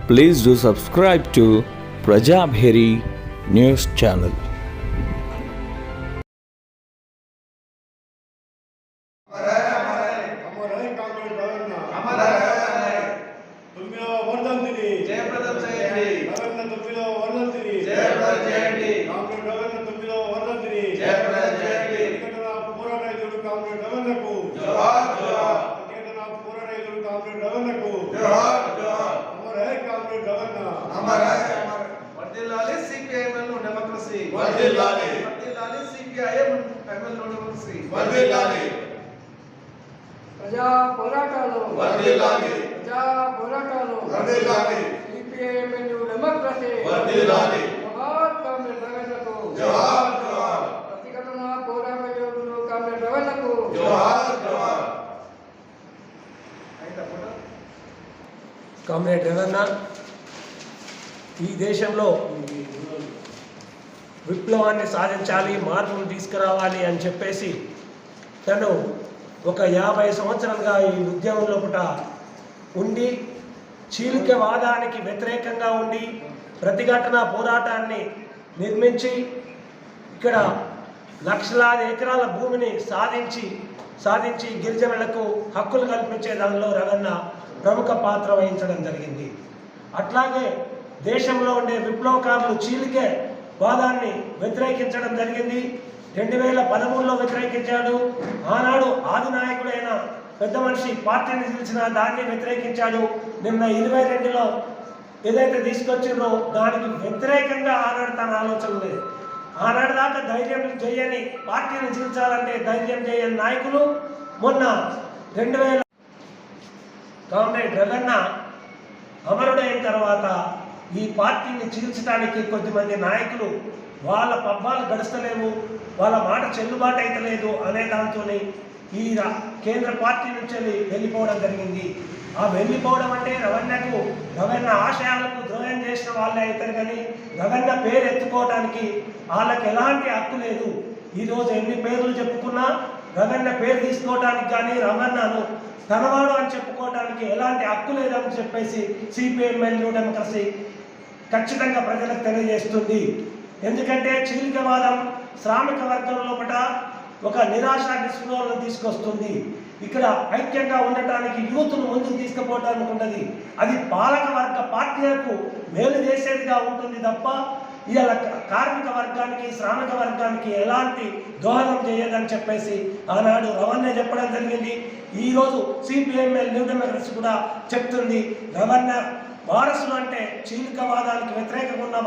Please do subscribe to Prajabheri News Channel. ప్రజా పోరాటాలు CPIML democracy Jawahar comrade రవీంద్రకు ప్రతిఘటన పోరాట యోధులు కామ్రేడ్ రవీంద్రకు కామ్రేడ్ రవీంద్ర ఈ దేశంలో విప్లవాన్ని సాధించాలి, మార్పును తీసుకురావాలి అని చెప్పేసి తను ఒక 50 సంవత్సరాలుగా ఈ ఉద్యమంలో ఉండి చీలికవాదానికి వ్యతిరేకంగా ఉండి ప్రతిఘటన పోరాటాన్ని నిర్మించి ఇక్కడ లక్షలాది ఎకరాల భూమిని సాధించి గిరిజనులకు హక్కులు కల్పించే దానిలో రవణ ప్రముఖ పాత్ర వహించడం జరిగింది. అట్లాగే దేశంలో ఉండే విప్లవకారులు చీలికే వాదాన్ని వ్యతిరేకించడం జరిగింది. 2013లో వ్యతిరేకించాడు. ఆనాడు ఆది నాయకుడైన పెద్ద మనిషి పార్టీని పిలిచిన దాన్ని వ్యతిరేకించాడు. నిన్న 22లో ఏదైతే తీసుకొచ్చిందో దానికి వ్యతిరేకంగా ఆనాడు తన ఆలోచన లేదు. ఆనాడు దాకా ధైర్యం చేయని పార్టీని చీల్చాలంటే ధైర్యం చేయని నాయకులు మొన్న 2000 కామ్రేడ్ రవణ అమరుడైన తర్వాత ఈ పార్టీని చీల్చడానికి కొద్దిమంది నాయకులు వాళ్ళ పబ్బాలు గడుస్తలేవు, వాళ్ళ మాట చెల్లుబాటు అయితే లేదు అనే దాంతో ఈ కేంద్ర పార్టీ నుంచి వెళ్ళిపోవడం జరిగింది. ఆ వెళ్ళిపోవడం అంటే రవణ ఆశయాలకు ద్రోహం చేసిన వాళ్ళే అవుతారు, కానీ రవణ పేరు ఎత్తుకోవడానికి వాళ్ళకి ఎలాంటి హక్కు లేదు. ఈరోజు ఎన్ని పేర్లు చెప్పుకున్నా రవణ పేరు తీసుకోవడానికి కానీ రవణను తనవాడు అని చెప్పుకోవడానికి ఎలాంటి హక్కు లేదని చెప్పేసి సిపిఐఎంఎల్ డెమోక్రసీ ఖచ్చితంగా ప్రజలకు తెలియజేస్తుంది. ఎందుకంటే చీలికవాదం శ్రామిక వర్గం లోపల ఒక నిరాశ నిస్పృహలను తీసుకొస్తుంది. ఇక్కడ ఐక్యంగా ఉండటానికి యూత్ను ముందుకు తీసుకుపోవడానికి ఉన్నది. అది పాలక వర్గ పార్టీలకు మేలు చేసేదిగా ఉంటుంది తప్ప ఇవాళ కార్మిక వర్గానికి శ్రామిక వర్గానికి ఎలాంటి దోహదం చేయదని చెప్పేసి ఆనాడు రవణ చెప్పడం జరిగింది. ఈరోజు సిపిఐఎంఎల్ న్యూ డెమోక్రసీ కూడా చెప్తుంది. రవణ వారసులు అంటే చీలికవాదానికి వ్యతిరేకంగా ఉన్న